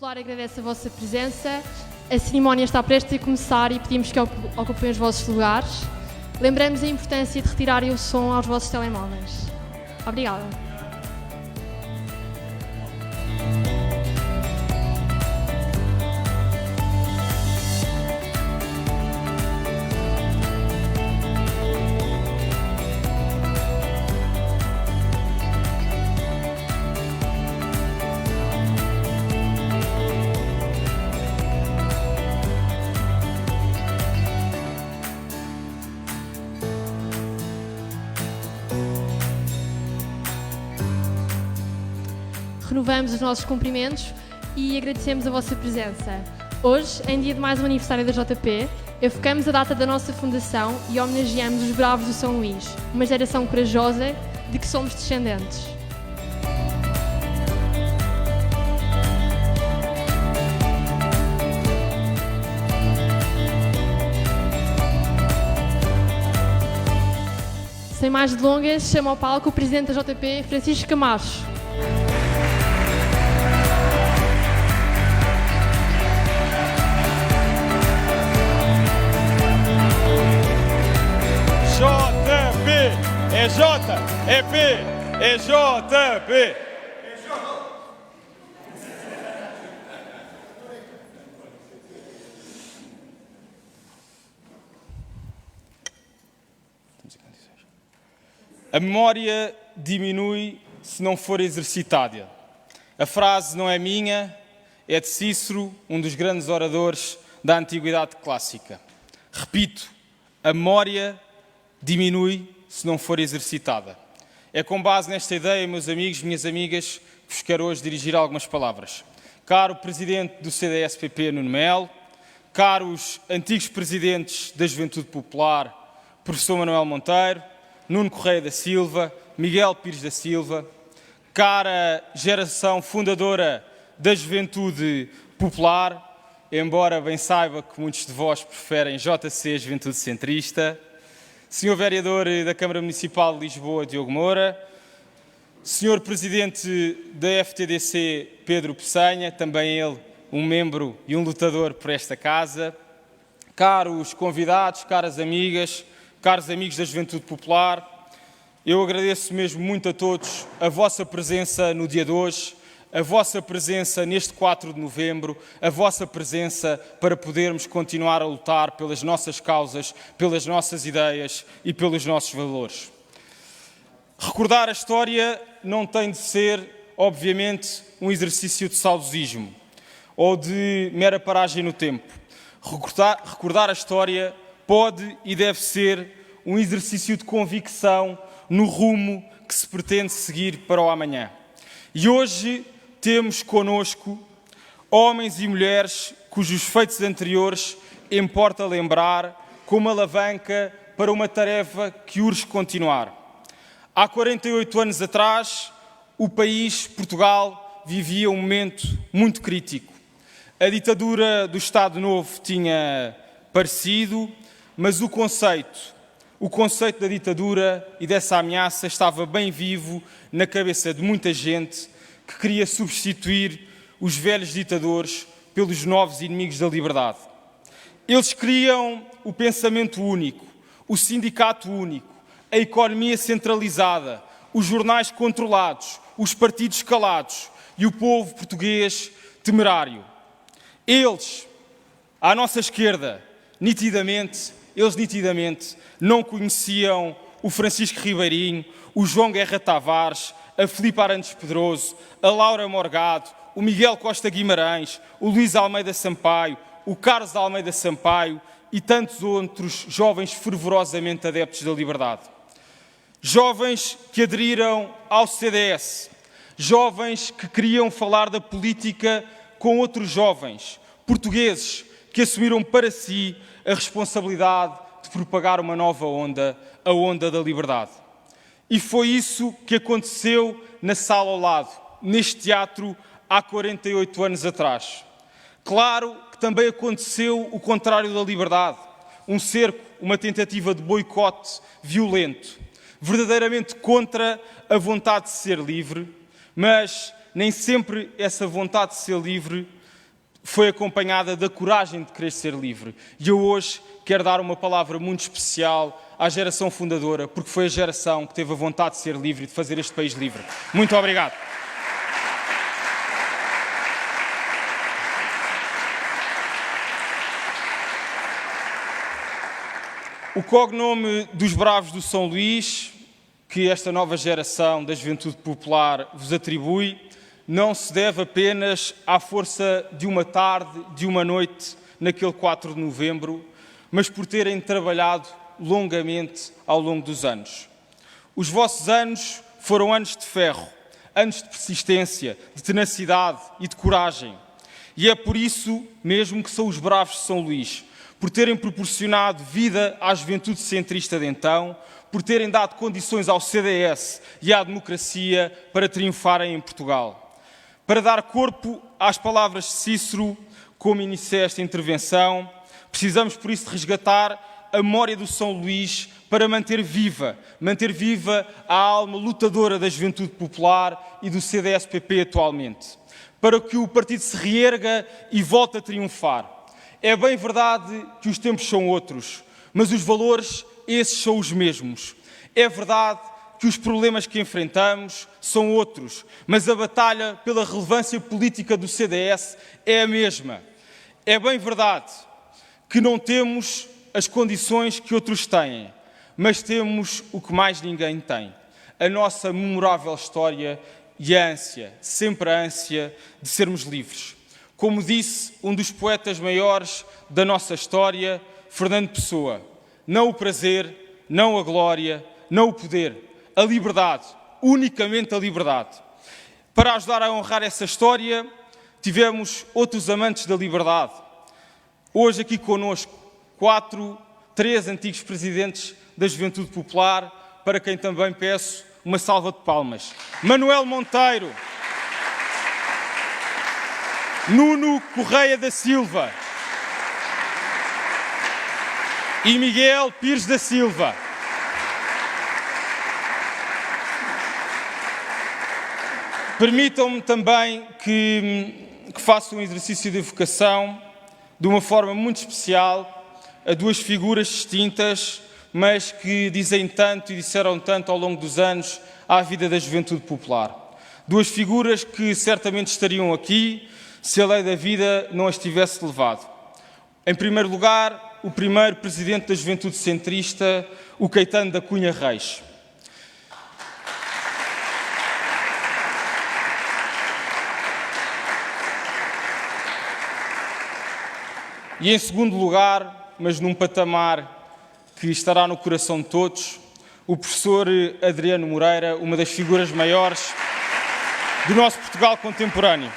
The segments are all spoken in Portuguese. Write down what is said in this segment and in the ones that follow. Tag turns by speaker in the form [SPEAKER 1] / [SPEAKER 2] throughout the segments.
[SPEAKER 1] Popular agradece a vossa presença. A cerimónia está prestes a começar e pedimos que ocupem os vossos lugares. Lembramos a importância de retirarem o som aos vossos telemóveis. Obrigada. Renovamos os nossos cumprimentos e agradecemos a vossa presença. Hoje, em dia de mais um aniversário da JP, evocamos a data da nossa fundação e homenageamos os bravos do São Luís, uma geração corajosa de que somos descendentes. Sem mais delongas, chamo ao palco o Presidente da JP, Francisco Camacho.
[SPEAKER 2] É J, é P, é JP. A memória diminui se não for exercitada. A frase não é minha, é de Cícero, um dos grandes oradores da Antiguidade Clássica. Repito, a memória diminui se não for exercitada. É com base nesta ideia, meus amigos, minhas amigas, que vos quero hoje dirigir algumas palavras. Caro Presidente do CDS-PP, Nuno Melo, caros antigos Presidentes da Juventude Popular, Professor Manuel Monteiro, Nuno Correia da Silva, Miguel Pires da Silva, cara geração fundadora da Juventude Popular, embora bem saiba que muitos de vós preferem JC, Juventude Centrista, Senhor Vereador da Câmara Municipal de Lisboa, Diogo Moura, Senhor Presidente da FTDC, Pedro Peçanha, também ele um membro e um lutador por esta casa, caros convidados, caras amigas, caros amigos da Juventude Popular, eu agradeço mesmo muito a todos a vossa presença no dia de hoje, a vossa presença neste 4 de novembro, a vossa presença para podermos continuar a lutar pelas nossas causas, pelas nossas ideias e pelos nossos valores. Recordar a história não tem de ser, obviamente, um exercício de saudosismo ou de mera paragem no tempo. Recordar a história pode e deve ser um exercício de convicção no rumo que se pretende seguir para o amanhã. E hoje temos connosco homens e mulheres cujos feitos anteriores importa lembrar como alavanca para uma tarefa que urge continuar. Há 48 anos atrás, o país, Portugal, vivia um momento muito crítico. A ditadura do Estado Novo tinha aparecido, mas o conceito da ditadura e dessa ameaça estava bem vivo na cabeça de muita gente que queria substituir os velhos ditadores pelos novos inimigos da liberdade. Eles queriam o pensamento único, o sindicato único, a economia centralizada, os jornais controlados, os partidos calados e o povo português temerário. Eles, à nossa esquerda, nitidamente não conheciam o Francisco Ribeirinho, o João Guerra Tavares, a Filipe Arantes Pedroso, a Laura Morgado, o Miguel Costa Guimarães, o Luís Almeida Sampaio, o Carlos Almeida Sampaio e tantos outros jovens fervorosamente adeptos da liberdade. Jovens que aderiram ao CDS, jovens que queriam falar da política com outros jovens, portugueses que assumiram para si a responsabilidade de propagar uma nova onda, a onda da liberdade. E foi isso que aconteceu na sala ao lado, neste teatro, há 48 anos atrás. Claro que também aconteceu o contrário da liberdade, um cerco, uma tentativa de boicote violento, verdadeiramente contra a vontade de ser livre, mas nem sempre essa vontade de ser livre foi acompanhada da coragem de querer ser livre. E eu hoje quero dar uma palavra muito especial à geração fundadora, porque foi a geração que teve a vontade de ser livre e de fazer este país livre. Muito obrigado. O cognome dos Bravos do São Luís, que esta nova geração da Juventude Popular vos atribui, não se deve apenas à força de uma tarde, de uma noite, naquele 4 de novembro, mas por terem trabalhado longamente ao longo dos anos. Os vossos anos foram anos de ferro, anos de persistência, de tenacidade e de coragem. E é por isso mesmo que são os Bravos de São Luís, por terem proporcionado vida à juventude centrista de então, por terem dado condições ao CDS e à democracia para triunfarem em Portugal. Para dar corpo às palavras de Cícero, como iniciei esta intervenção, precisamos por isso de resgatar a memória do São Luís para manter viva a alma lutadora da juventude popular e do CDS-PP atualmente, para que o partido se reerga e volte a triunfar. É bem verdade que os tempos são outros, mas os valores, esses são os mesmos. É verdade que os problemas que enfrentamos são outros, mas a batalha pela relevância política do CDS é a mesma. É bem verdade que não temos as condições que outros têm, mas temos o que mais ninguém tem. A nossa memorável história e a ânsia, sempre a ânsia de sermos livres. Como disse um dos poetas maiores da nossa história, Fernando Pessoa, não o prazer, não a glória, não o poder, a liberdade, unicamente a liberdade. Para ajudar a honrar essa história, tivemos outros amantes da liberdade. Hoje aqui connosco, 3 antigos presidentes da Juventude Popular, para quem também peço uma salva de palmas. Manuel Monteiro, Nuno Correia da Silva e Miguel Pires da Silva. Permitam-me também que faça um exercício de evocação de uma forma muito especial a 2 figuras distintas, mas que dizem tanto e disseram tanto ao longo dos anos à vida da juventude popular. 2 figuras que certamente estariam aqui se a lei da vida não as tivesse levado. Em primeiro lugar, o primeiro presidente da juventude centrista, o Caetano da Cunha Reis. E em segundo lugar, mas num patamar que estará no coração de todos, o professor Adriano Moreira, uma das figuras maiores do nosso Portugal contemporâneo.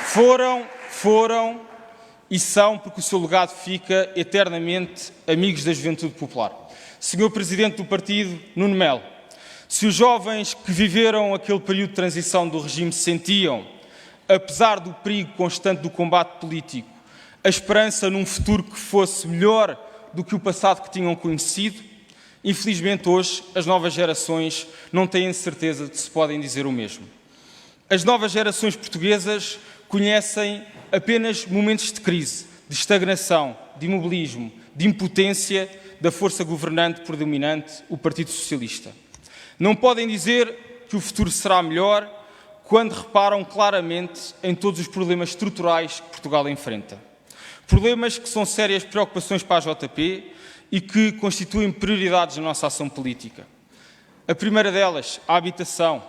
[SPEAKER 2] Foram e são, porque o seu legado fica eternamente, amigos da Juventude Popular. Senhor Presidente do Partido, Nuno Melo, se os jovens que viveram aquele período de transição do regime sentiam, apesar do perigo constante do combate político, a esperança num futuro que fosse melhor do que o passado que tinham conhecido, infelizmente hoje as novas gerações não têm certeza de se podem dizer o mesmo. As novas gerações portuguesas conhecem apenas momentos de crise, de estagnação, de imobilismo, de impotência da força governante predominante, o Partido Socialista. Não podem dizer que o futuro será melhor quando reparam claramente em todos os problemas estruturais que Portugal enfrenta. Problemas que são sérias preocupações para a JP e que constituem prioridades na nossa ação política. A primeira delas, a habitação,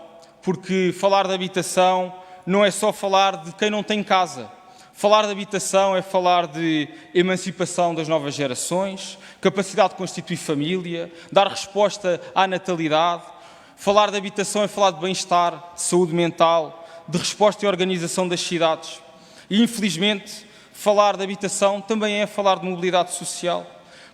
[SPEAKER 2] porque falar de habitação não é só falar de quem não tem casa. Falar de habitação é falar de emancipação das novas gerações, capacidade de constituir família, dar resposta à natalidade. Falar de habitação é falar de bem-estar, de saúde mental, de resposta e organização das cidades. E, infelizmente, falar de habitação também é falar de mobilidade social.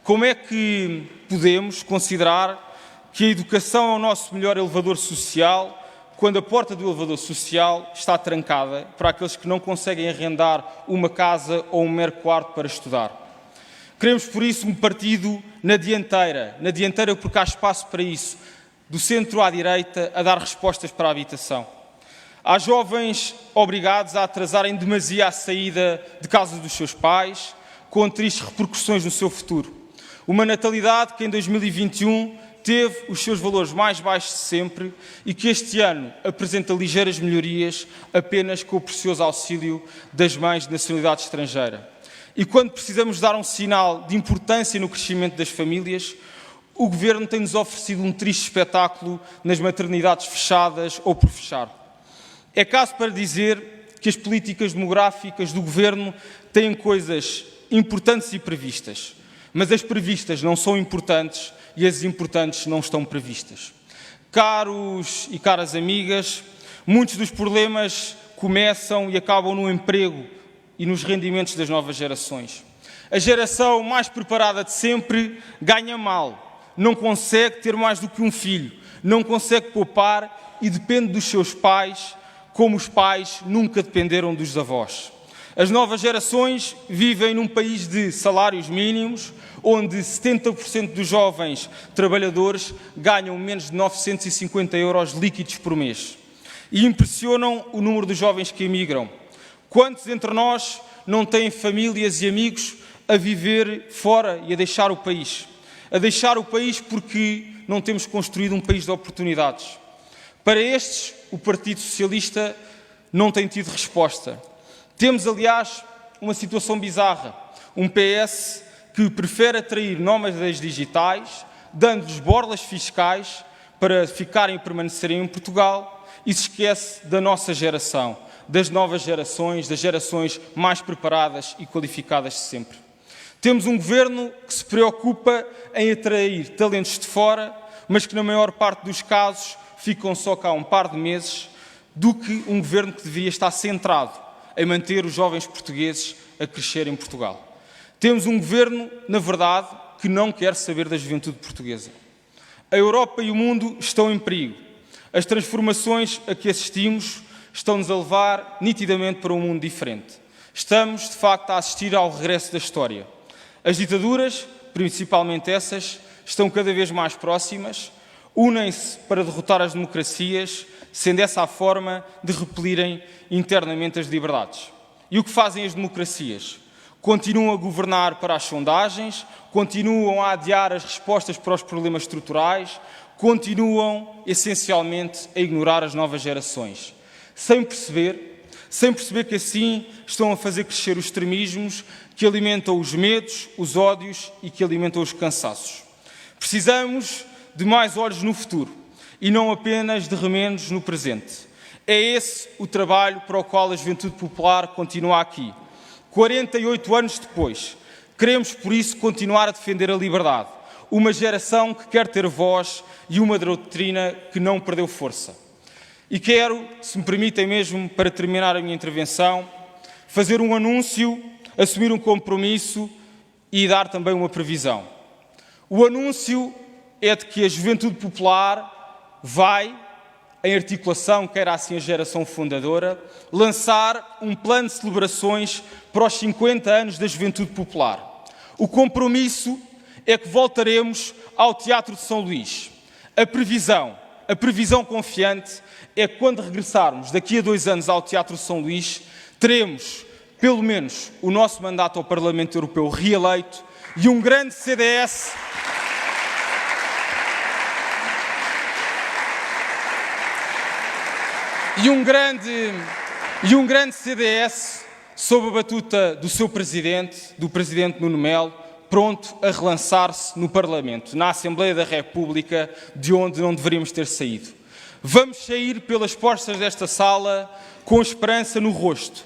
[SPEAKER 2] Como é que podemos considerar que a educação é o nosso melhor elevador social quando a porta do elevador social está trancada para aqueles que não conseguem arrendar uma casa ou um mero quarto para estudar? Queremos, por isso, um partido na dianteira porque há espaço para isso, do centro à direita, a dar respostas para a habitação. Há jovens obrigados a atrasarem demasia a saída de casa dos seus pais, com tristes repercussões no seu futuro. Uma natalidade que em 2021 teve os seus valores mais baixos de sempre e que este ano apresenta ligeiras melhorias apenas com o precioso auxílio das mães de nacionalidade estrangeira. E quando precisamos dar um sinal de importância no crescimento das famílias, o Governo tem-nos oferecido um triste espetáculo nas maternidades fechadas ou por fechar. É caso para dizer que as políticas demográficas do Governo têm coisas importantes e previstas, mas as previstas não são importantes e as importantes não estão previstas. Caros e caras amigas, muitos dos problemas começam e acabam no emprego e nos rendimentos das novas gerações. A geração mais preparada de sempre ganha mal, não consegue ter mais do que um filho, não consegue poupar e depende dos seus pais, como os pais nunca dependeram dos avós. As novas gerações vivem num país de salários mínimos, onde 70% dos jovens trabalhadores ganham menos de 950 euros líquidos por mês. E impressionam o número de jovens que emigram. Quantos entre nós não têm famílias e amigos a viver fora e a deixar o país? A deixar o país porque não temos construído um país de oportunidades. Para estes, o Partido Socialista não tem tido resposta. Temos, aliás, uma situação bizarra. Um PS que prefere atrair nómadas digitais, dando-lhes borlas fiscais para ficarem e permanecerem em Portugal e se esquece da nossa geração, das novas gerações, das gerações mais preparadas e qualificadas de sempre. Temos um governo que se preocupa em atrair talentos de fora, mas que na maior parte dos casos ficam só cá um par de meses, do que um governo que devia estar centrado em manter os jovens portugueses a crescer em Portugal. Temos um governo, na verdade, que não quer saber da juventude portuguesa. A Europa e o mundo estão em perigo. As transformações a que assistimos estão-nos a levar nitidamente para um mundo diferente. Estamos, de facto, a assistir ao regresso da história. As ditaduras, principalmente essas, estão cada vez mais próximas, unem-se para derrotar as democracias, sendo essa a forma de repelirem internamente as liberdades. E o que fazem as democracias? Continuam a governar para as sondagens, continuam a adiar as respostas para os problemas estruturais, continuam, essencialmente, a ignorar as novas gerações, sem perceber que assim estão a fazer crescer os extremismos que alimentam os medos, os ódios e que alimentam os cansaços. Precisamos de mais olhos no futuro e não apenas de remendos no presente. É esse o trabalho para o qual a Juventude Popular continua aqui. 48 anos depois, queremos por isso continuar a defender a liberdade, uma geração que quer ter voz e uma doutrina que não perdeu força. E quero, se me permitem mesmo, para terminar a minha intervenção, fazer um anúncio, assumir um compromisso e dar também uma previsão. O anúncio é de que a Juventude Popular vai, em articulação, quer assim a geração fundadora, lançar um plano de celebrações para os 50 anos da Juventude Popular. O compromisso é que voltaremos ao Teatro de São Luís. A previsão confiante é que quando regressarmos daqui a 2 anos ao Teatro de São Luís, teremos, pelo menos, o nosso mandato ao Parlamento Europeu reeleito e um grande CDS e um grande CDS sob a batuta do seu presidente, do presidente Nuno Melo, pronto a relançar-se no Parlamento, na Assembleia da República, de onde não deveríamos ter saído. Vamos sair pelas portas desta sala com esperança no rosto.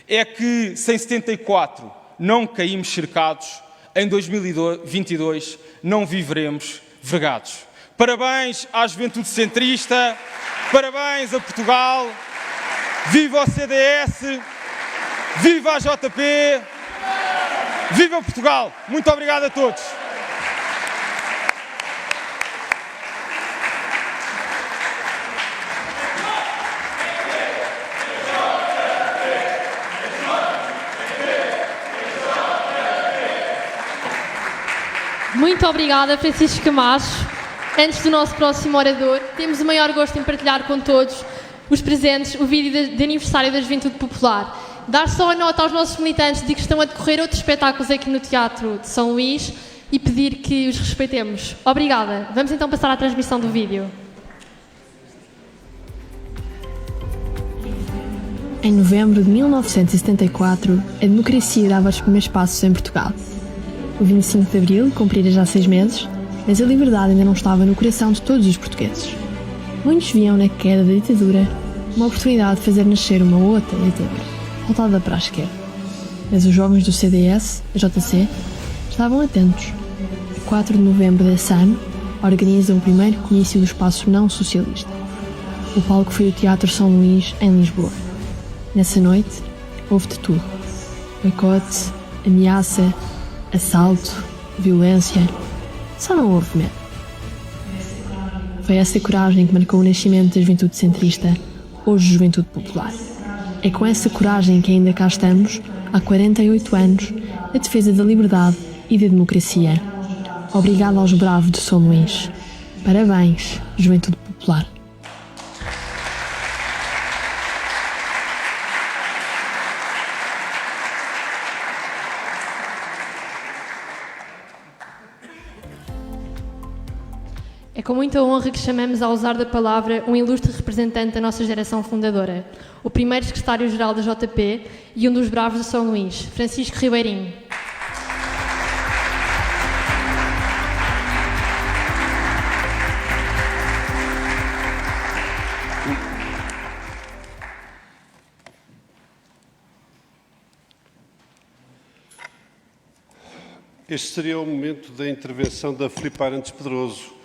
[SPEAKER 2] É que, sem 74, não caímos cercados, em 2022 não viveremos vergados. Parabéns à Juventude Centrista, parabéns a Portugal, viva o CDS, viva a JP, viva Portugal! Muito obrigado a todos.
[SPEAKER 1] Muito obrigada, Francisco Camacho. Antes do nosso próximo orador, temos o maior gosto em partilhar com todos os presentes o vídeo de aniversário da Juventude Popular. Dar só a nota aos nossos militantes de que estão a decorrer outros espetáculos aqui no Teatro de São Luís e pedir que os respeitemos. Obrigada. Vamos então passar à transmissão do vídeo.
[SPEAKER 3] Em novembro de 1974, a democracia dava os primeiros passos em Portugal. O 25 de abril cumprira já 6 meses, mas a liberdade ainda não estava no coração de todos os portugueses. Muitos viam na queda da ditadura uma oportunidade de fazer nascer uma outra ditadura, voltada para a esquerda. Mas os jovens do CDS, a JC, estavam atentos. A 4 de novembro desse ano, organizam o primeiro comício do espaço não socialista. O palco foi o Teatro São Luís, em Lisboa. Nessa noite, houve de tudo. Boicote, ameaça, assalto, violência. Só não houve medo. Foi essa coragem que marcou o nascimento da Juventude Centrista, hoje Juventude Popular. É com essa coragem que ainda cá estamos, há 48 anos, na defesa da liberdade e da democracia. Obrigado aos bravos de São Luís. Parabéns, Juventude Popular.
[SPEAKER 1] É com muita honra que chamamos a usar da palavra um ilustre representante da nossa geração fundadora, o primeiro secretário-geral da JP e um dos bravos de São Luís, Francisco Ribeirinho.
[SPEAKER 4] Este seria o momento da intervenção da Filipe Arantes Pedroso,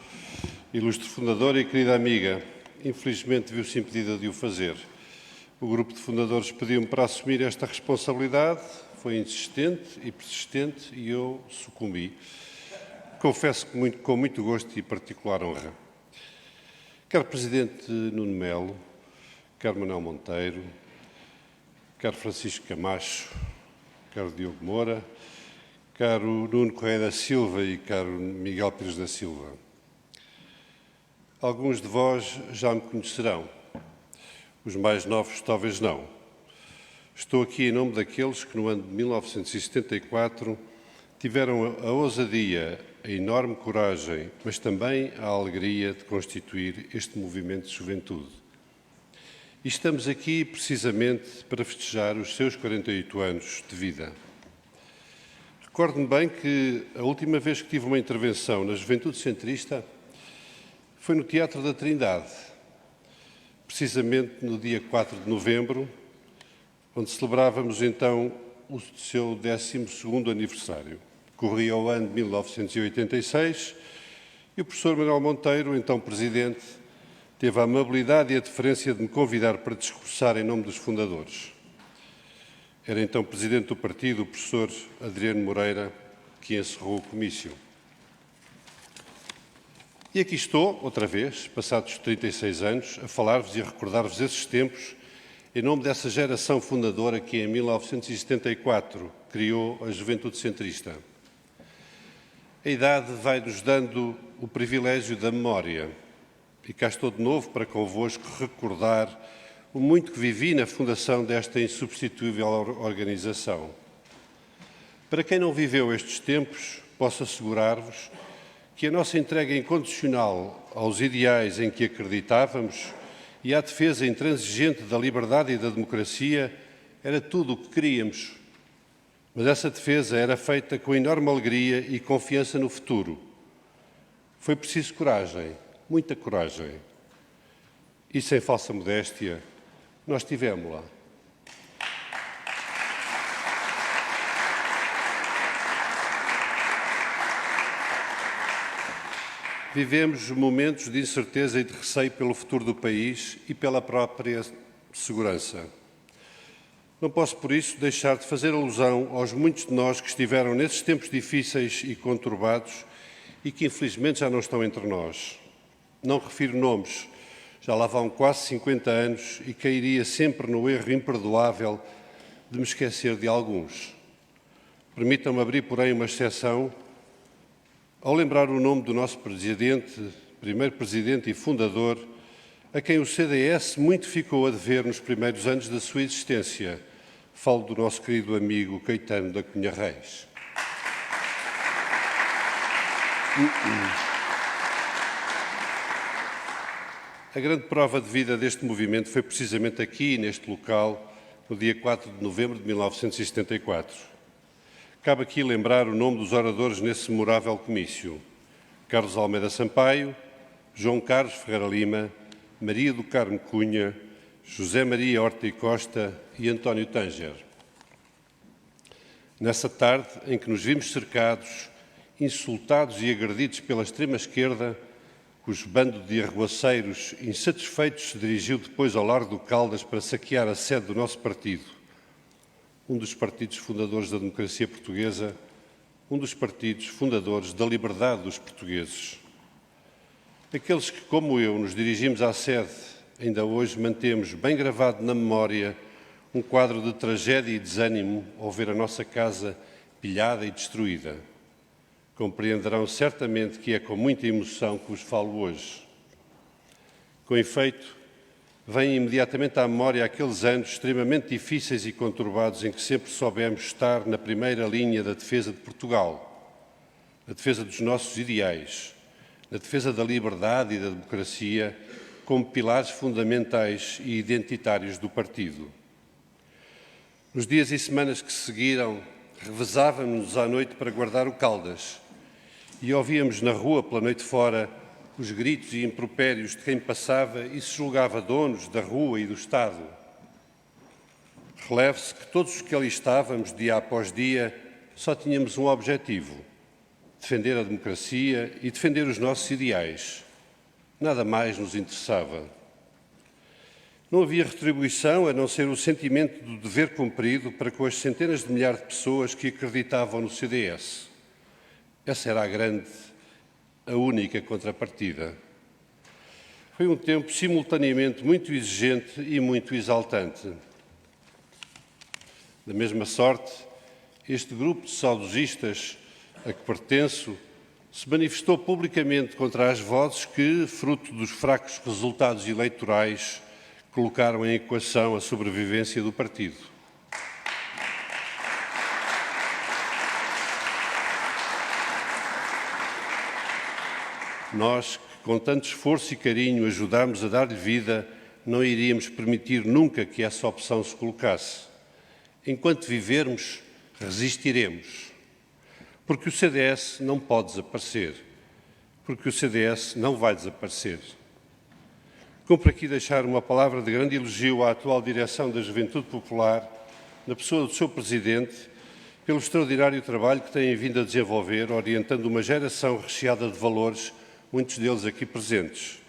[SPEAKER 4] ilustre fundadora e querida amiga. Infelizmente viu-se impedida de o fazer. O grupo de fundadores pediu-me para assumir esta responsabilidade, foi insistente e persistente e eu sucumbi. Confesso que com muito gosto e particular honra. Quer Presidente Nuno Melo, quer Manuel Monteiro, quer Francisco Camacho, quer Diogo Moura, caro Nuno Correia da Silva e caro Miguel Pires da Silva. Alguns de vós já me conhecerão, os mais novos talvez não. Estou aqui em nome daqueles que no ano de 1974 tiveram a ousadia, a enorme coragem, mas também a alegria de constituir este movimento de juventude. E estamos aqui precisamente para festejar os seus 48 anos de vida. Recordo-me bem que a última vez que tive uma intervenção na Juventude Centrista foi no Teatro da Trindade, precisamente no dia 4 de novembro, onde celebrávamos então o seu 12º aniversário. Corria o ano de 1986 e o professor Manuel Monteiro, então Presidente, teve a amabilidade e a deferência de me convidar para discursar em nome dos fundadores. Era então Presidente do partido o professor Adriano Moreira, que encerrou o comício. E aqui estou, outra vez, passados 36 anos, a falar-vos e a recordar-vos esses tempos, em nome dessa geração fundadora que em 1974 criou a Juventude Centrista. A idade vai-nos dando o privilégio da memória. E cá estou de novo para convosco recordar o muito que vivi na fundação desta insubstituível organização. Para quem não viveu estes tempos, posso assegurar-vos que a nossa entrega incondicional aos ideais em que acreditávamos e à defesa intransigente da liberdade e da democracia era tudo o que queríamos. Mas essa defesa era feita com enorme alegria e confiança no futuro. Foi preciso coragem, muita coragem. E sem falsa modéstia, nós tivemos-la. Vivemos momentos de incerteza e de receio pelo futuro do país e pela própria segurança. Não posso, por isso, deixar de fazer alusão aos muitos de nós que estiveram nesses tempos difíceis e conturbados e que, infelizmente, já não estão entre nós. Não refiro nomes, já lá vão quase 50 anos e cairia sempre no erro imperdoável de me esquecer de alguns. Permitam-me abrir, porém, uma exceção ao lembrar o nome do nosso Presidente, primeiro Presidente e fundador, a quem o CDS muito ficou a dever nos primeiros anos da sua existência. Falo do nosso querido amigo Caetano da Cunha Reis. A grande prova de vida deste movimento foi precisamente aqui, neste local, no dia 4 de novembro de 1974. Cabe aqui lembrar o nome dos oradores nesse memorável comício: Carlos Almeida Sampaio, João Carlos Ferreira Lima, Maria do Carmo Cunha, José Maria Horta e Costa e António Tanger. Nessa tarde em que nos vimos cercados, insultados e agredidos pela extrema-esquerda, cujo bando de arruaceiros insatisfeitos se dirigiu depois ao Largo do Caldas para saquear a sede do nosso partido, um dos partidos fundadores da democracia portuguesa, um dos partidos fundadores da liberdade dos portugueses. Aqueles que, como eu, nos dirigimos à sede, ainda hoje mantemos bem gravado na memória um quadro de tragédia e desânimo ao ver a nossa casa pilhada e destruída. Compreenderão certamente que é com muita emoção que vos falo hoje. Com efeito, vêm imediatamente à memória aqueles anos extremamente difíceis e conturbados em que sempre soubemos estar na primeira linha da defesa de Portugal, na defesa dos nossos ideais, na defesa da liberdade e da democracia como pilares fundamentais e identitários do partido. Nos dias e semanas que seguiram, revezávamos-nos à noite para guardar o Caldas e ouvíamos na rua, pela noite fora, os gritos e impropérios de quem passava e se julgava donos da rua e do Estado. Releve-se que todos os que ali estávamos, dia após dia, só tínhamos um objetivo: defender a democracia e defender os nossos ideais. Nada mais nos interessava. Não havia retribuição a não ser o sentimento do dever cumprido para com as centenas de milhares de pessoas que acreditavam no CDS. Essa era a única contrapartida. Foi um tempo simultaneamente muito exigente e muito exaltante. Da mesma sorte, este grupo de saudosistas a que pertenço se manifestou publicamente contra as vozes que, fruto dos fracos resultados eleitorais, colocaram em equação a sobrevivência do partido. Nós, que com tanto esforço e carinho ajudámos a dar-lhe vida, não iríamos permitir nunca que essa opção se colocasse. Enquanto vivermos, resistiremos. Porque o CDS não pode desaparecer. Porque o CDS não vai desaparecer. Cumpre aqui deixar uma palavra de grande elogio à atual direção da Juventude Popular, na pessoa do seu Presidente, pelo extraordinário trabalho que têm vindo a desenvolver, orientando uma geração recheada de valores, muitos deles aqui presentes.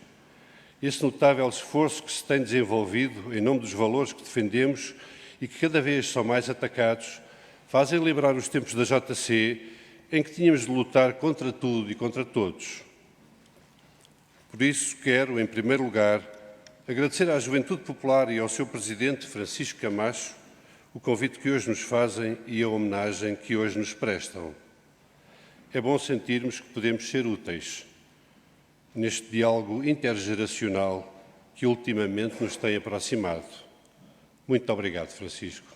[SPEAKER 4] Esse notável esforço que se tem desenvolvido em nome dos valores que defendemos e que cada vez são mais atacados, fazem lembrar os tempos da JC, em que tínhamos de lutar contra tudo e contra todos. Por isso, quero, em primeiro lugar, agradecer à Juventude Popular e ao seu Presidente, Francisco Camacho, o convite que hoje nos fazem e a homenagem que hoje nos prestam. É bom sentirmos que podemos ser úteis neste diálogo intergeracional que ultimamente nos tem aproximado. Muito obrigado, Francisco.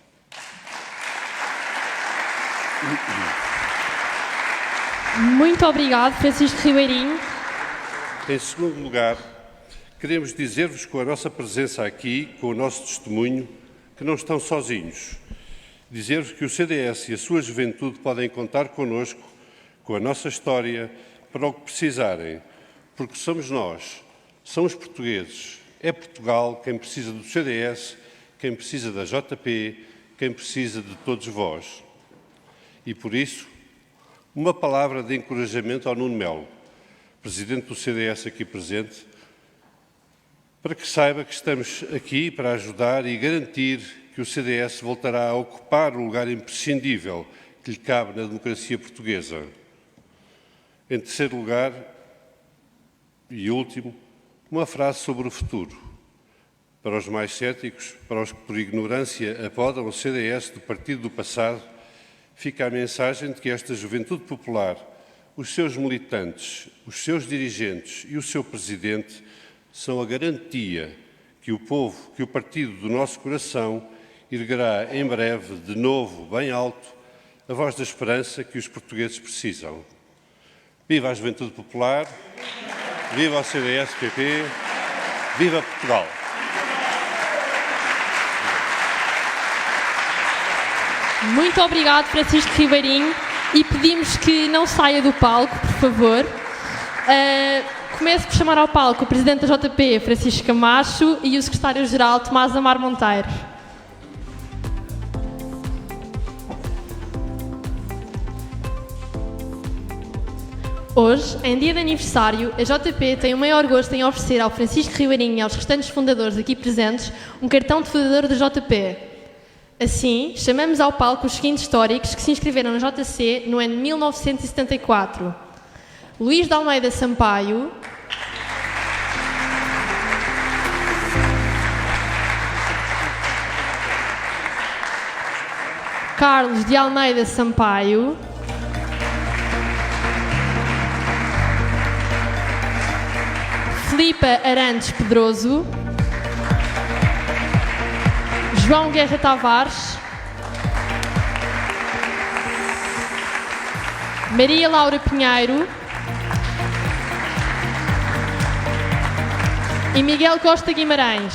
[SPEAKER 1] Muito obrigado, Francisco Ribeirinho.
[SPEAKER 4] Em segundo lugar, queremos dizer-vos com a nossa presença aqui, com o nosso testemunho, que não estão sozinhos. Dizer-vos que o CDS e a sua juventude podem contar connosco, com a nossa história, para o que precisarem, porque somos nós, são os portugueses, é Portugal quem precisa do CDS, quem precisa da JP, quem precisa de todos vós. E por isso, uma palavra de encorajamento ao Nuno Melo, Presidente do CDS aqui presente, para que saiba que estamos aqui para ajudar e garantir que o CDS voltará a ocupar o lugar imprescindível que lhe cabe na democracia portuguesa. Em terceiro lugar, e último, uma frase sobre o futuro. Para os mais céticos, para os que por ignorância apodam o CDS do partido do passado, fica a mensagem de que esta juventude popular, os seus militantes, os seus dirigentes e o seu presidente são a garantia que o povo, que o partido do nosso coração erguerá em breve, de novo, bem alto, a voz da esperança que os portugueses precisam. Viva a Juventude Popular, viva o CDS-PP, viva Portugal!
[SPEAKER 1] Muito obrigado, Francisco Ribeirinho, e pedimos que não saia do palco, por favor. Começo por chamar ao palco o Presidente da JP, Francisco Camacho, e o Secretário-Geral, Tomás Amar Monteiro. Hoje, em dia de aniversário, a JP tem o maior gosto em oferecer ao Francisco Ribeirinho e aos restantes fundadores aqui presentes um cartão de fundador da JP. Assim, chamamos ao palco os seguintes históricos que se inscreveram na JC no ano de 1974. Luís de Almeida Sampaio, Carlos de Almeida Sampaio, Filipa Arantes Pedroso, João Guerra Tavares, Maria Laura Pinheiro e Miguel Costa Guimarães.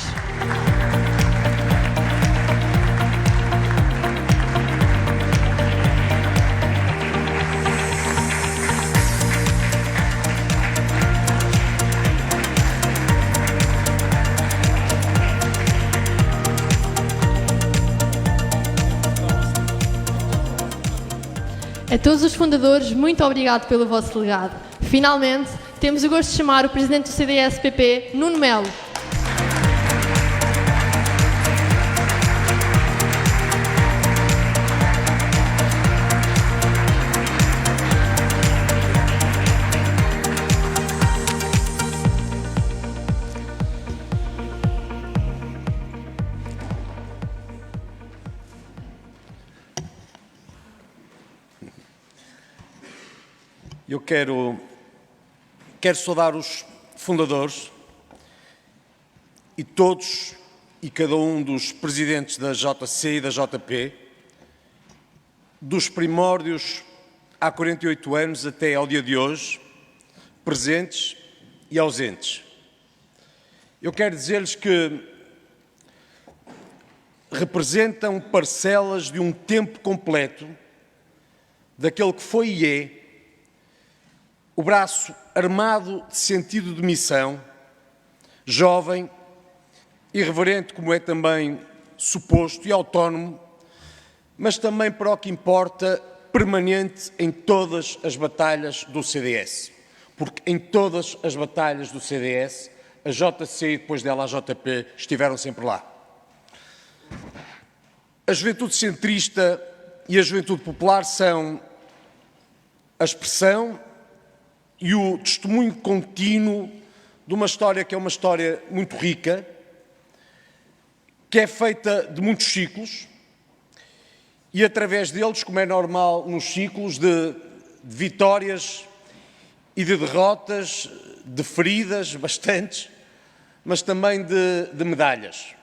[SPEAKER 1] A todos os fundadores, muito obrigado pelo vosso legado. Finalmente, temos o gosto de chamar o Presidente do CDS-PP, Nuno Melo.
[SPEAKER 5] Eu quero saudar os fundadores e todos e cada um dos presidentes da JC e da JP, dos primórdios há 48 anos até ao dia de hoje, presentes e ausentes. Eu quero dizer-lhes que representam parcelas de um tempo completo daquele que foi e é o braço armado de sentido de missão, jovem, irreverente como é também suposto e autónomo, mas também, para o que importa, permanente em todas as batalhas do CDS. Porque em todas as batalhas do CDS, a JC e depois dela a JP estiveram sempre lá. A juventude centrista e a juventude popular são a expressão e o testemunho contínuo de uma história que é uma história muito rica, que é feita de muitos ciclos e através deles, como é normal nos ciclos, de vitórias e de derrotas, de feridas, bastantes, mas também de medalhas.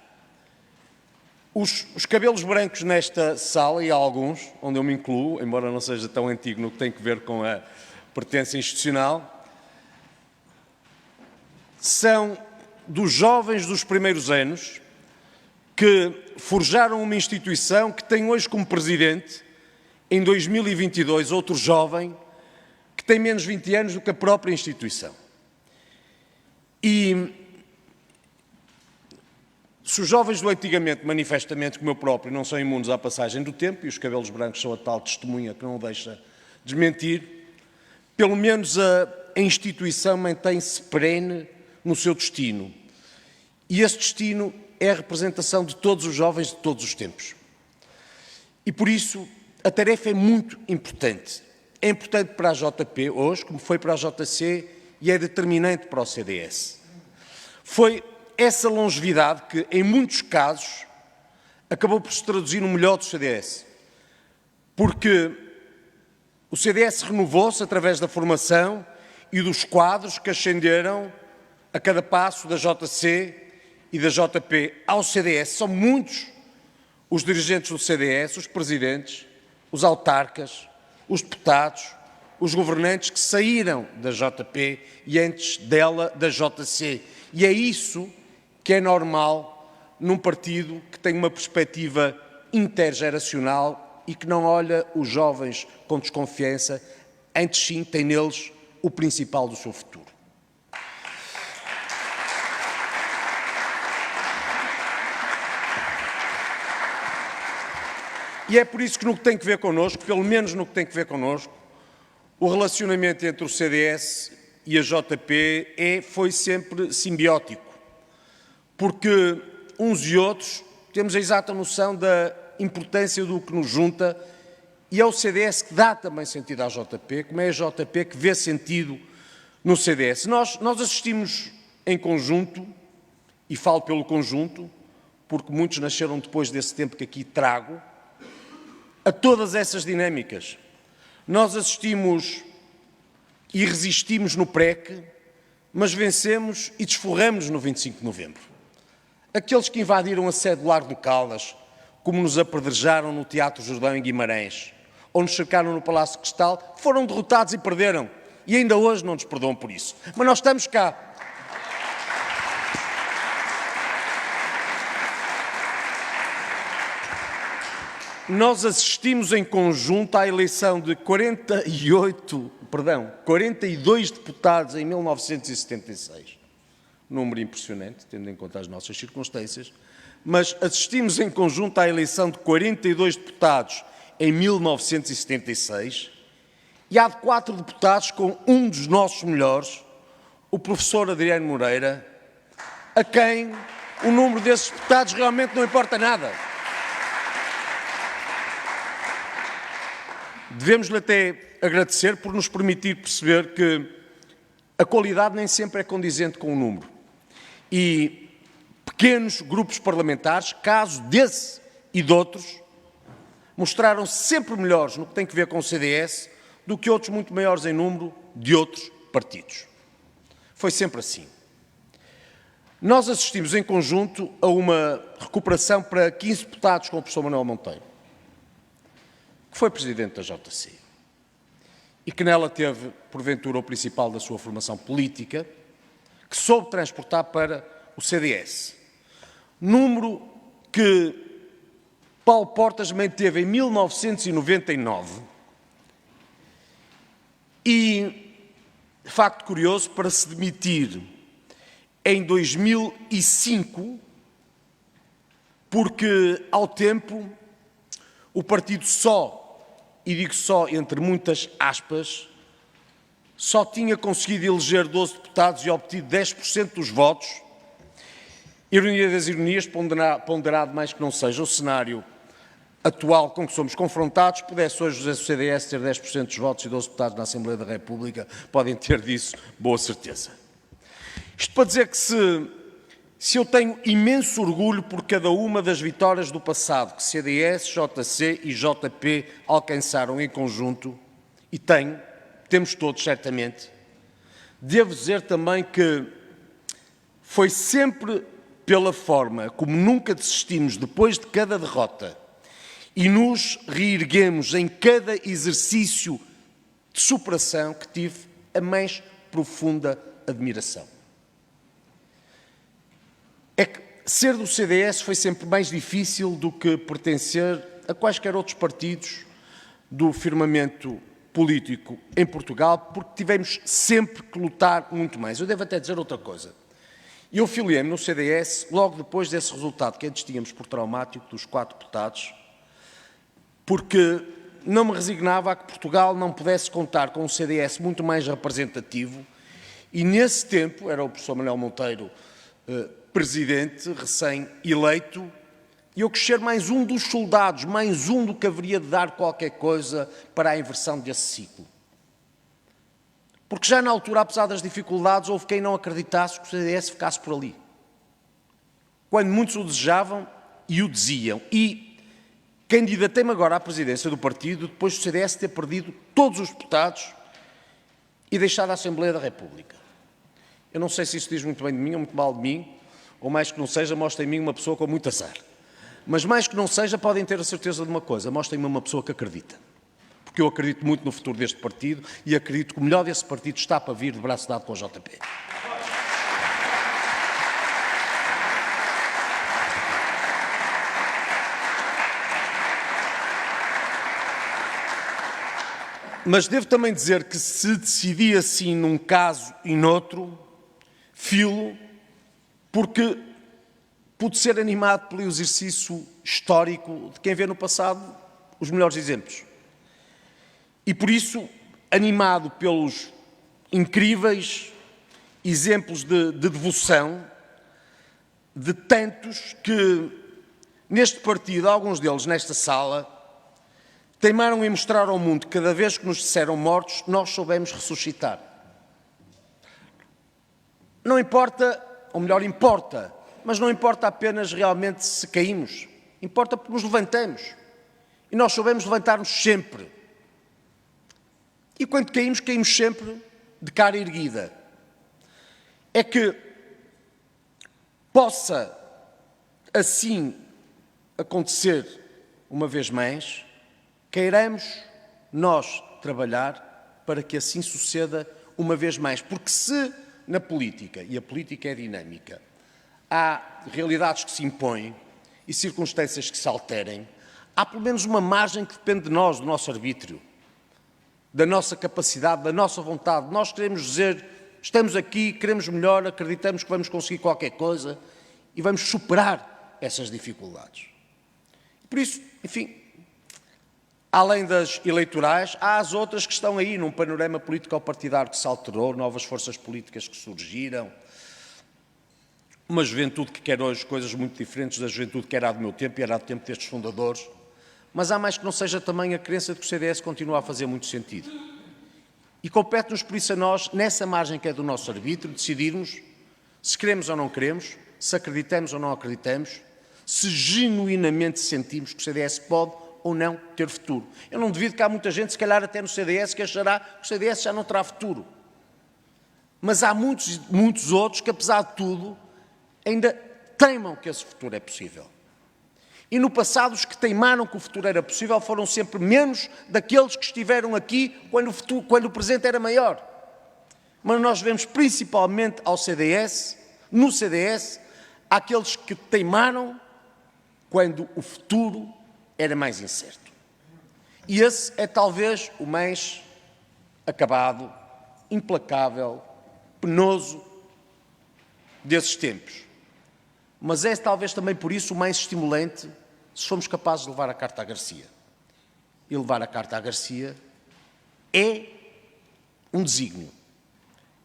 [SPEAKER 5] Os cabelos brancos nesta sala, e há alguns, onde eu me incluo, embora não seja tão antigo no que tem a ver com a pertença institucional, são dos jovens dos primeiros anos que forjaram uma instituição que tem hoje como presidente, em 2022, outro jovem que tem menos 20 anos do que a própria instituição. E se os jovens do antigamente, manifestamente, como eu próprio, não são imunes à passagem do tempo, e os cabelos brancos são a tal testemunha que não o deixa desmentir, pelo menos a instituição mantém-se perene no seu destino. E esse destino é a representação de todos os jovens de todos os tempos. E por isso a tarefa é muito importante. É importante para a JP hoje, como foi para a JC, e é determinante para o CDS. Foi essa longevidade que, em muitos casos, acabou por se traduzir no melhor do CDS. Porque o CDS renovou-se através da formação e dos quadros que ascenderam a cada passo da JC e da JP ao CDS. São muitos os dirigentes do CDS, os presidentes, os autarcas, os deputados, os governantes que saíram da JP e antes dela da JC. E é isso que é normal num partido que tem uma perspectiva intergeracional e que não olha os jovens com desconfiança, antes sim tem neles o principal do seu futuro. E é por isso que no que tem que ver connosco, pelo menos no que tem que ver connosco, o relacionamento entre o CDS e a JP foi sempre simbiótico, porque uns e outros temos a exata noção da importância do que nos junta e é o CDS que dá também sentido à JP, como é a JP que vê sentido no CDS. Nós assistimos em conjunto, e falo pelo conjunto, porque muitos nasceram depois desse tempo que aqui trago, a todas essas dinâmicas. Nós assistimos e resistimos no PREC, mas vencemos e desforramos no 25 de novembro. Aqueles que invadiram a sede do Largo do Caldas, como nos apedrejaram no Teatro Jordão em Guimarães, ou nos cercaram no Palácio de Cristal, foram derrotados e perderam. E ainda hoje não nos perdoam por isso. Mas nós estamos cá. Nós assistimos em conjunto à eleição de 42 deputados em 1976. Número impressionante, tendo em conta as nossas circunstâncias, mas assistimos em conjunto à eleição de 42 deputados em 1976 e há de 4 deputados com um dos nossos melhores, o professor Adriano Moreira, a quem o número desses deputados realmente não importa nada. Devemos-lhe até agradecer por nos permitir perceber que a qualidade nem sempre é condizente com o número. E pequenos grupos parlamentares, caso desse e de outros, mostraram-se sempre melhores no que tem a ver com o CDS do que outros muito maiores em número de outros partidos. Foi sempre assim. Nós assistimos em conjunto a uma recuperação para 15 deputados com o professor Manuel Monteiro, que foi presidente da JC e que nela teve, porventura, o principal da sua formação política, que soube transportar para o CDS. Número que Paulo Portas manteve em 1999 e, facto curioso, para se demitir em 2005, porque, ao tempo, o partido e digo só entre muitas aspas, só tinha conseguido eleger 12 deputados e obtido 10% dos votos. Ironia das ironias, ponderado mais que não seja o cenário atual com que somos confrontados, pudesse hoje o CDS ter 10% dos votos e 12 deputados na Assembleia da República, podem ter disso boa certeza. Isto para dizer que se eu tenho imenso orgulho por cada uma das vitórias do passado que CDS, JC e JP alcançaram em conjunto, e temos todos certamente, devo dizer também que foi sempre pela forma como nunca desistimos depois de cada derrota e nos reerguemos em cada exercício de superação que tive a mais profunda admiração. É que ser do CDS foi sempre mais difícil do que pertencer a quaisquer outros partidos do firmamento político em Portugal, porque tivemos sempre que lutar muito mais. Eu devo até dizer outra coisa. Eu filiei-me no CDS logo depois desse resultado que antes tínhamos por traumático dos 4 deputados, porque não me resignava a que Portugal não pudesse contar com um CDS muito mais representativo e nesse tempo, era o professor Manuel Monteiro presidente, recém-eleito, e eu quis ser mais um dos soldados, mais um do que haveria de dar qualquer coisa para a inversão desse ciclo. Porque já na altura, apesar das dificuldades, houve quem não acreditasse que o CDS ficasse por ali. Quando muitos o desejavam e o diziam. E candidatei-me agora à presidência do partido depois do CDS ter perdido todos os deputados e deixado a Assembleia da República. Eu não sei se isso diz muito bem de mim ou muito mal de mim, ou mais que não seja, mostra em mim uma pessoa com muito azar. Mas mais que não seja, podem ter a certeza de uma coisa, mostra em mim uma pessoa que acredita. Porque eu acredito muito no futuro deste partido e acredito que o melhor desse partido está para vir de braço dado com o JP. Mas devo também dizer que se decidi assim num caso e noutro, filo, porque pude ser animado pelo exercício histórico de quem vê no passado os melhores exemplos. E por isso, animado pelos incríveis exemplos de devoção de tantos que neste partido, alguns deles nesta sala, teimaram em mostrar ao mundo que cada vez que nos disseram mortos, nós soubemos ressuscitar. Não importa, ou melhor, importa, mas não importa apenas realmente se caímos, importa porque nos levantamos. E nós soubemos levantar-nos sempre. E quando caímos, caímos sempre de cara erguida. É que possa assim acontecer uma vez mais, queiramos nós trabalhar para que assim suceda uma vez mais. Porque se na política, e a política é dinâmica, há realidades que se impõem e circunstâncias que se alterem, há pelo menos uma margem que depende de nós, do nosso arbítrio, da nossa capacidade, da nossa vontade. Nós queremos dizer, estamos aqui, queremos melhor, acreditamos que vamos conseguir qualquer coisa e vamos superar essas dificuldades. Por isso, enfim, além das eleitorais, há as outras que estão aí num panorama político-partidário que se alterou, novas forças políticas que surgiram, uma juventude que quer hoje coisas muito diferentes da juventude que era do meu tempo e era do tempo destes fundadores, mas há mais que não seja também a crença de que o CDS continua a fazer muito sentido. E compete-nos, por isso, a nós, nessa margem que é do nosso arbítrio, decidirmos se queremos ou não queremos, se acreditamos ou não acreditamos, se genuinamente sentimos que o CDS pode ou não ter futuro. Eu não duvido que há muita gente, se calhar até no CDS, que achará que o CDS já não terá futuro. Mas há muitos outros que, apesar de tudo, ainda teimam que esse futuro é possível. E no passado, os que teimaram que o futuro era possível foram sempre menos daqueles que estiveram aqui quando o presente era maior. Mas nós vemos principalmente ao CDS, no CDS, aqueles que teimaram quando o futuro era mais incerto. E esse é talvez o mais acabado, implacável, penoso desses tempos. Mas é talvez também por isso o mais estimulante se formos capazes de levar a carta à Garcia. E levar a carta à Garcia é um desígnio.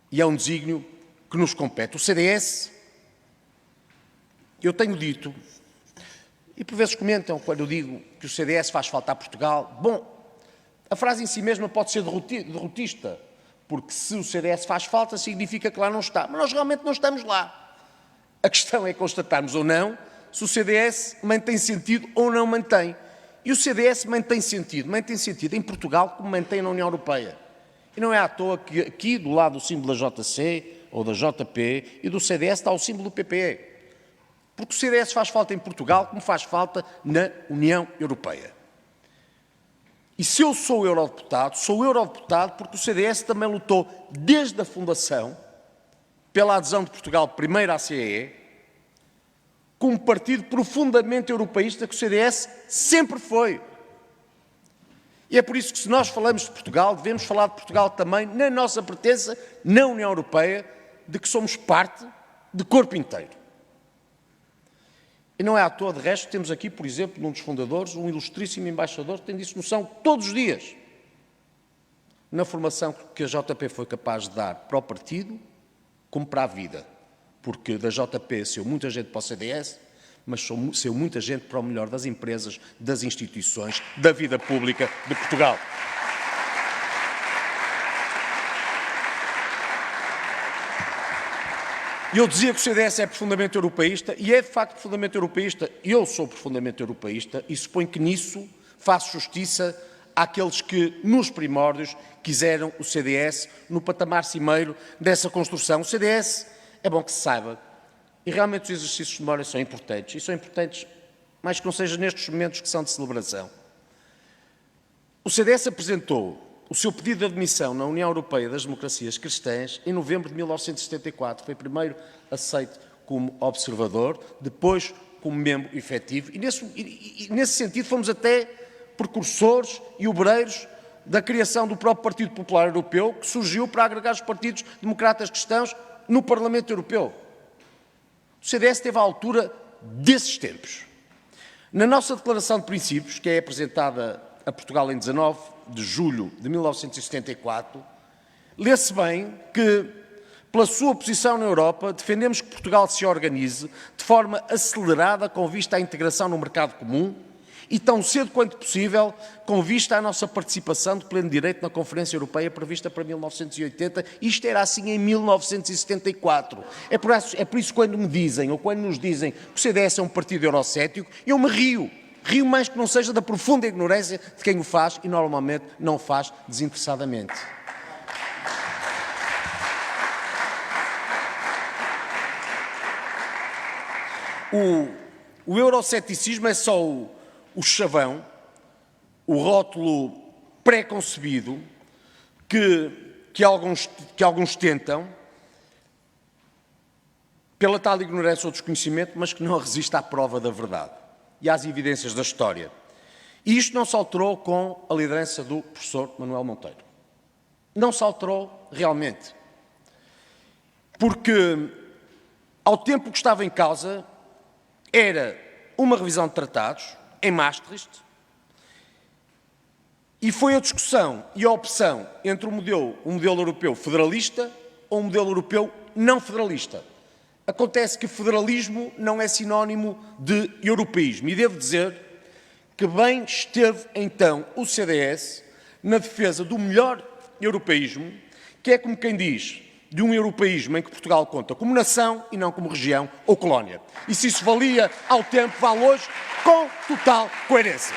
[SPEAKER 5] E é um desígnio que nos compete. O CDS, eu tenho dito, e por vezes comentam quando eu digo que o CDS faz falta a Portugal. Bom, a frase em si mesma pode ser derrotista, porque se o CDS faz falta significa que lá não está. Mas nós realmente não estamos lá. A questão é constatarmos ou não se o CDS mantém sentido ou não mantém. E o CDS mantém sentido em Portugal como mantém na União Europeia. E não é à toa que aqui do lado do símbolo da JC ou da JP e do CDS está o símbolo do PPE. Porque o CDS faz falta em Portugal como faz falta na União Europeia. E se eu sou eurodeputado porque o CDS também lutou desde a fundação pela adesão de Portugal primeiro à CEE, como um partido profundamente europeísta que o CDS sempre foi. E é por isso que se nós falamos de Portugal, devemos falar de Portugal também na nossa pertença na União Europeia, de que somos parte de corpo inteiro. E não é à toa, de resto, temos aqui, por exemplo, num dos fundadores, um ilustríssimo embaixador que tem disso noção todos os dias, na formação que a JP foi capaz de dar para o partido, como para a vida. Porque da JP saiu muita gente para o CDS, mas saiu muita gente para o melhor das empresas, das instituições, da vida pública de Portugal. E eu dizia que o CDS é profundamente europeísta, e é de facto profundamente europeísta. Eu sou profundamente europeísta e suponho que nisso faço justiça àqueles que, nos primórdios, quiseram o CDS no patamar cimeiro dessa construção. O CDS, é bom que se saiba, e realmente os exercícios de memória são importantes, e são importantes mais que não seja nestes momentos que são de celebração. O CDS apresentou o seu pedido de admissão na União Europeia das Democracias Cristãs em novembro de 1974. Foi primeiro aceito como observador, depois como membro efetivo, e nesse sentido fomos até precursores e obreiros da criação do próprio Partido Popular Europeu, que surgiu para agregar os partidos democratas cristãos no Parlamento Europeu. O CDS esteve à altura desses tempos. Na nossa Declaração de Princípios, que é apresentada a Portugal em 19 de julho de 1974, lê-se bem que, pela sua posição na Europa, defendemos que Portugal se organize de forma acelerada com vista à integração no mercado comum e tão cedo quanto possível com vista à nossa participação de pleno direito na Conferência Europeia prevista para 1980. Isto era assim em 1974. É por isso que quando me dizem, ou quando nos dizem que o CDS é um partido eurocético, eu me rio. Rio mais que não seja da profunda ignorância de quem o faz e normalmente não faz desinteressadamente. O euroceticismo é só o chavão, o rótulo pré-concebido que alguns tentam, pela tal ignorância ou desconhecimento, mas que não resiste à prova da verdade e às evidências da história. E isto não se alterou com a liderança do professor Manuel Monteiro. Não se alterou realmente. Porque, ao tempo que estava em causa, era uma revisão de tratados, em Maastricht, e foi a discussão e a opção entre um modelo europeu federalista ou um modelo europeu não federalista. Acontece que federalismo não é sinónimo de europeísmo, e devo dizer que bem esteve então o CDS na defesa do melhor europeísmo, que é, como quem diz, de um europeísmo em que Portugal conta como nação e não como região ou colónia. E se isso valia ao tempo, vale hoje com total coerência.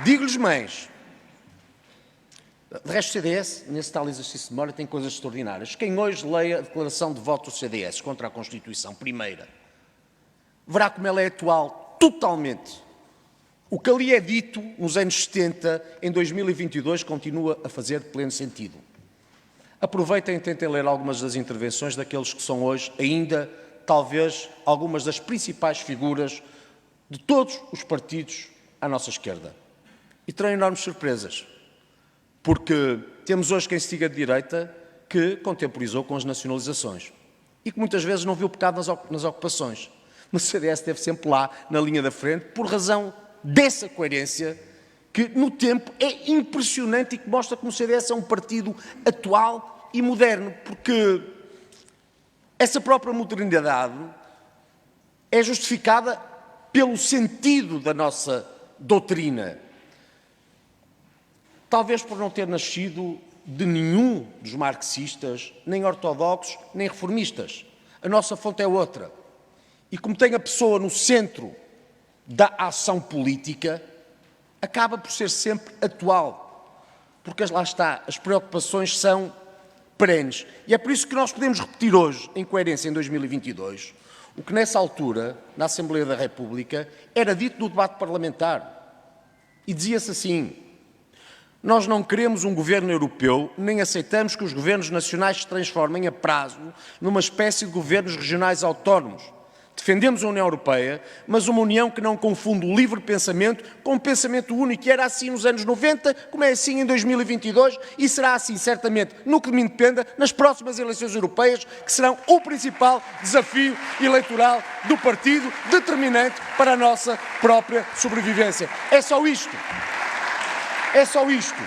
[SPEAKER 5] Digo-lhes mais. De resto, o CDS, nesse tal exercício de memória, tem coisas extraordinárias. Quem hoje leia a declaração de voto do CDS contra a Constituição, primeira, verá como ela é atual totalmente. O que ali é dito nos anos 70, em 2022, continua a fazer pleno sentido. Aproveitem e tentem ler algumas das intervenções daqueles que são hoje ainda, talvez, algumas das principais figuras de todos os partidos à nossa esquerda. E terão enormes surpresas. Porque temos hoje quem se diga de direita que contemporizou com as nacionalizações e que muitas vezes não viu pecado nas ocupações. Mas o CDS esteve sempre lá, na linha da frente, por razão dessa coerência que, no tempo, é impressionante e que mostra como o CDS é um partido atual e moderno, porque essa própria modernidade é justificada pelo sentido da nossa doutrina. Talvez por não ter nascido de nenhum dos marxistas, nem ortodoxos, nem reformistas. A nossa fonte é outra. E como tem a pessoa no centro da ação política, acaba por ser sempre atual. Porque lá está, as preocupações são perenes. E é por isso que nós podemos repetir hoje, em coerência em 2022, o que nessa altura, na Assembleia da República, era dito no debate parlamentar. E dizia-se assim: nós não queremos um governo europeu, nem aceitamos que os governos nacionais se transformem a prazo numa espécie de governos regionais autónomos. Defendemos a União Europeia, mas uma União que não confunde o livre pensamento com um pensamento único. E era assim nos anos 90, como é assim em 2022, e será assim, certamente, no que me independa, nas próximas eleições europeias, que serão o principal desafio eleitoral do partido, determinante para a nossa própria sobrevivência. É só isto. É só isto.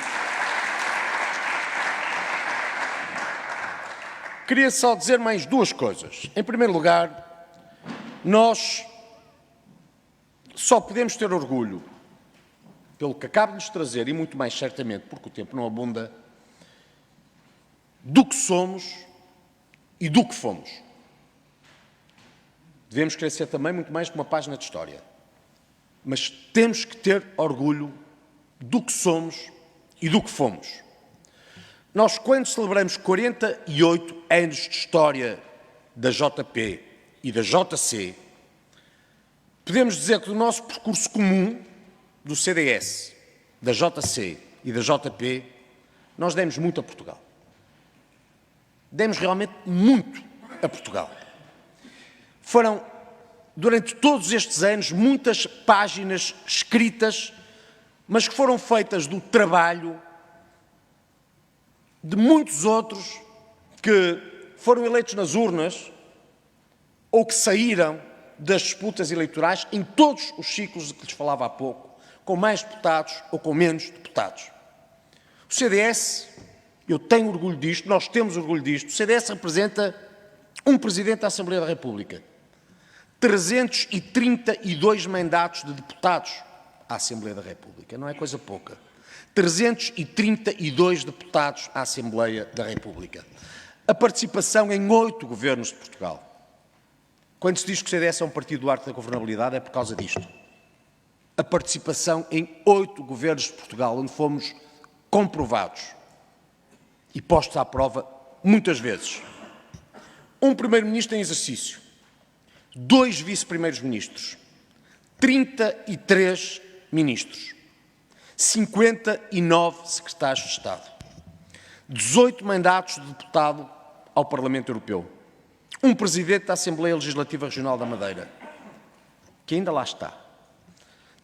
[SPEAKER 5] Queria só dizer mais duas coisas. Em primeiro lugar, nós só podemos ter orgulho, pelo que acabo de nos trazer, e muito mais certamente, porque o tempo não abunda, do que somos e do que fomos. Devemos querer ser também muito mais que uma página de história. Mas temos que ter orgulho do que somos e do que fomos. Nós, quando celebramos 48 anos de história da JP e da JC, podemos dizer que do nosso percurso comum, do CDS, da JC e da JP, nós demos muito a Portugal. Demos realmente muito a Portugal. Foram, durante todos estes anos, muitas páginas escritas, mas que foram feitas do trabalho de muitos outros que foram eleitos nas urnas ou que saíram das disputas eleitorais em todos os ciclos de que lhes falava há pouco, com mais deputados ou com menos deputados. O CDS, eu tenho orgulho disto, nós temos orgulho disto, o CDS representa um Presidente da Assembleia da República, 332 mandatos de deputados à Assembleia da República, não é coisa pouca. 332 deputados à Assembleia da República. A participação em 8 governos de Portugal. Quando se diz que o CDS é um partido do arco da governabilidade, é por causa disto. A participação em 8 governos de Portugal, onde fomos comprovados e postos à prova muitas vezes. Um primeiro-ministro em exercício, 2 vice-primeiros-ministros, 33 ministros, 59 secretários de Estado, 18 mandatos de deputado ao Parlamento Europeu, um presidente da Assembleia Legislativa Regional da Madeira, que ainda lá está,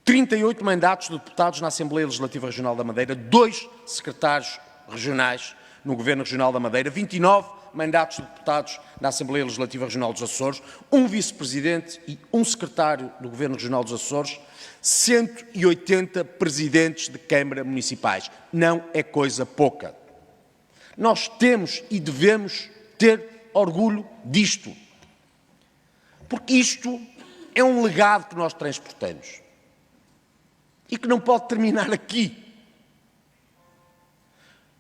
[SPEAKER 5] 38 mandatos de deputados na Assembleia Legislativa Regional da Madeira, 2 secretários regionais no Governo Regional da Madeira, 29 mandatos de deputados na Assembleia Legislativa Regional dos Açores, um vice-presidente e um secretário do Governo Regional dos Açores, 180 presidentes de Câmara municipais. Não é coisa pouca. Nós temos e devemos ter orgulho disto. Porque isto é um legado que nós transportamos. E que não pode terminar aqui.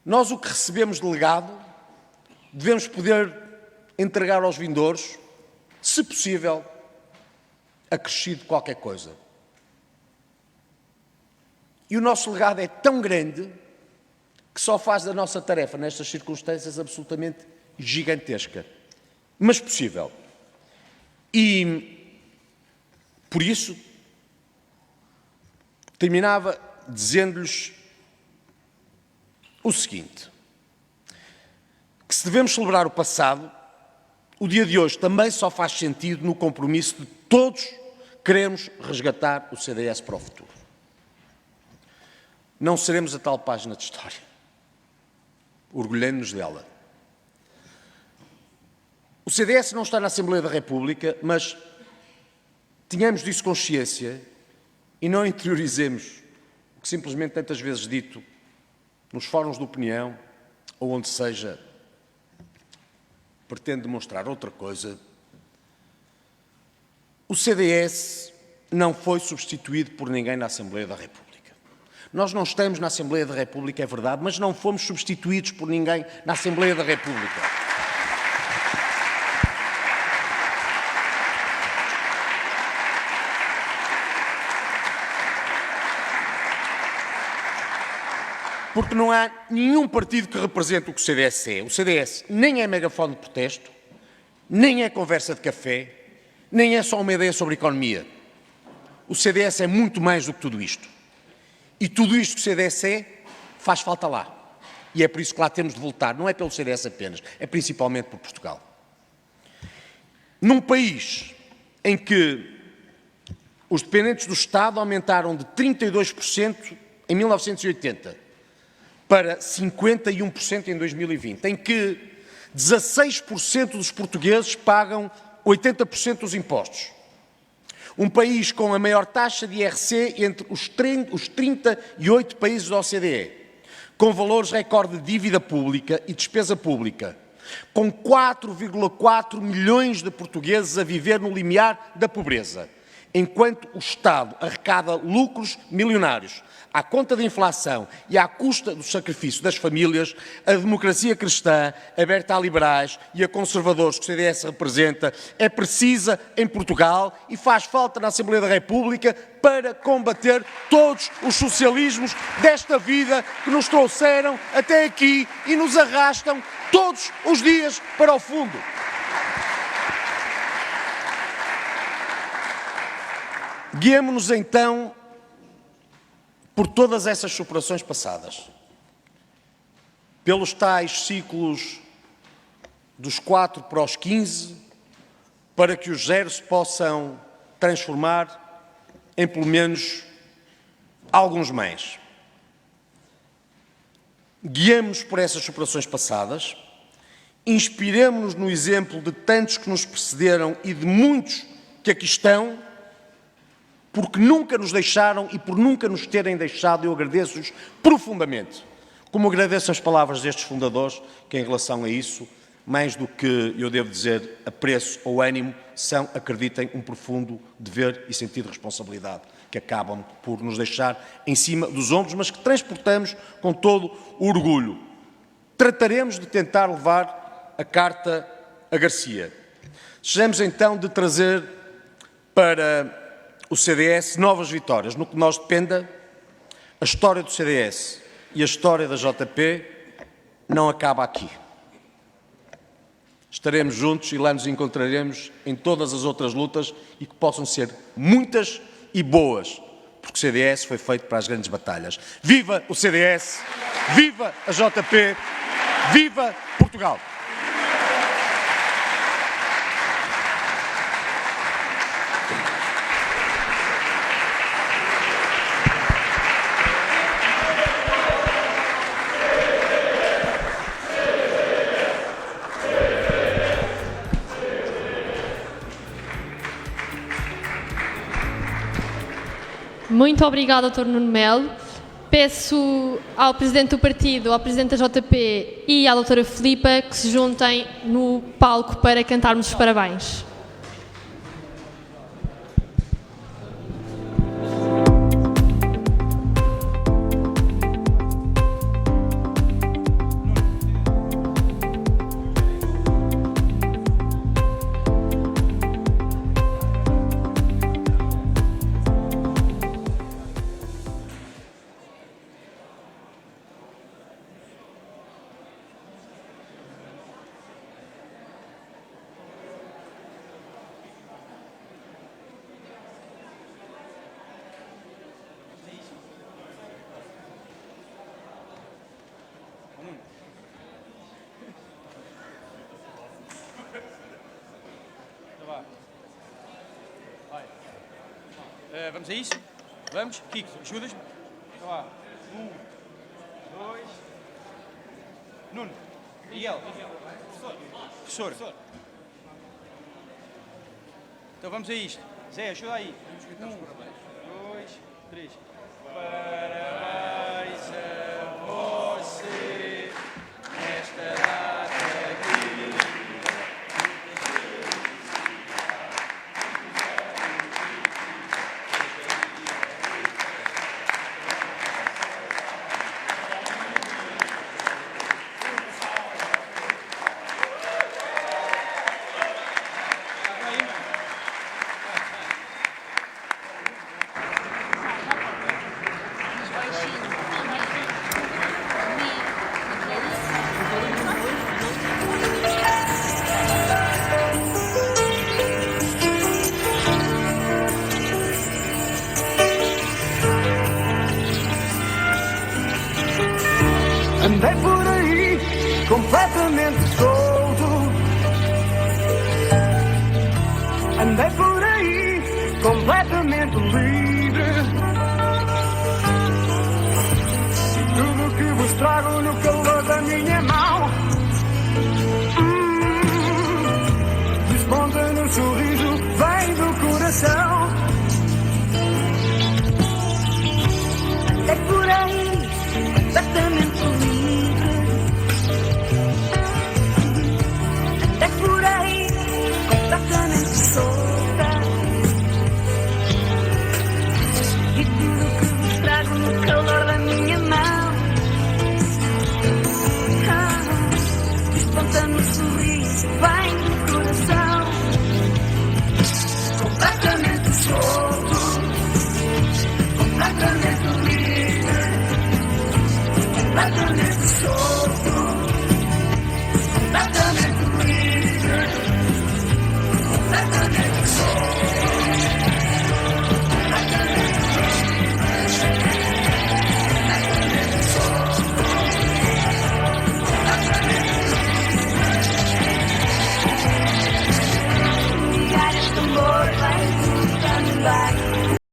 [SPEAKER 5] Nós o que recebemos de legado devemos poder entregar aos vindouros, se possível, acrescido de qualquer coisa. E o nosso legado é tão grande que só faz da nossa tarefa, nestas circunstâncias, absolutamente gigantesca. Mas possível. E, por isso, terminava dizendo-lhes o seguinte, que se devemos celebrar o passado, o dia de hoje também só faz sentido no compromisso de todos queremos resgatar o CDS para o futuro. Não seremos a tal página de história. Orgulhemos-nos dela. O CDS não está na Assembleia da República, mas tenhamos disso consciência e não interiorizemos o que simplesmente tantas vezes dito nos fóruns de opinião ou onde seja, pretende demonstrar outra coisa. O CDS não foi substituído por ninguém na Assembleia da República. Nós não estamos na Assembleia da República, é verdade, mas não fomos substituídos por ninguém na Assembleia da República. Porque não há nenhum partido que represente o que o CDS é. O CDS nem é megafone de protesto, nem é conversa de café, nem é só uma ideia sobre economia. O CDS é muito mais do que tudo isto. E tudo isto que o CDS é, faz falta lá. E é por isso que lá temos de voltar. Não é pelo CDS apenas, é principalmente por Portugal. Num país em que os dependentes do Estado aumentaram de 32% em 1980 para 51% em 2020, em que 16% dos portugueses pagam 80% dos impostos. Um país com a maior taxa de IRC entre os 38 países da OCDE, com valores recorde de dívida pública e despesa pública, com 4,4 milhões de portugueses a viver no limiar da pobreza enquanto o Estado arrecada lucros milionários à conta da inflação e à custa do sacrifício das famílias, a democracia cristã, aberta a liberais e a conservadores que o CDS representa, é precisa em Portugal e faz falta na Assembleia da República para combater todos os socialismos desta vida que nos trouxeram até aqui e nos arrastam todos os dias para o fundo. Guiemo-nos então por todas essas superações passadas, pelos tais ciclos dos 4 para os 15, para que os 0 se possam transformar em pelo menos alguns mais. Guiemo-nos por essas superações passadas, inspiremo-nos no exemplo de tantos que nos precederam e de muitos que aqui estão, porque nunca nos deixaram e por nunca nos terem deixado, eu agradeço-os profundamente. Como agradeço as palavras destes fundadores, que em relação a isso, mais do que, eu devo dizer, apreço ou ânimo, são, acreditem, um profundo dever e sentido de responsabilidade, que acabam por nos deixar em cima dos ombros, mas que transportamos com todo o orgulho. Trataremos de tentar levar a carta a Garcia. Sejamos então de trazer para o CDS novas vitórias. No que nós dependa, a história do CDS e a história da JP não acaba aqui. Estaremos juntos e lá nos encontraremos em todas as outras lutas e que possam ser muitas e boas, porque o CDS foi feito para as grandes batalhas. Viva o CDS, viva a JP, viva Portugal!
[SPEAKER 1] Muito obrigada, Dr. Nuno Melo. Peço ao Presidente do Partido, ao Presidente da JP e à Doutora Filipa que se juntem no palco para cantarmos os parabéns.
[SPEAKER 6] Vamos a isso? Vamos? Kiko, ajudas-me? Então vá. 1, 2... Nuno. Miguel. Professor. Então vamos a isto. Zé, ajuda aí. 1, 2, 3. Parabéns a você nesta data aqui.
[SPEAKER 7] Andei por aí completamente solto. Andei por aí completamente livre. E tudo que vos trago no calor da minha mão desponta no sorriso, vem do coração.
[SPEAKER 8] Andei por aí completamente livre. Andei por aí completamente solta.
[SPEAKER 7] completamente só.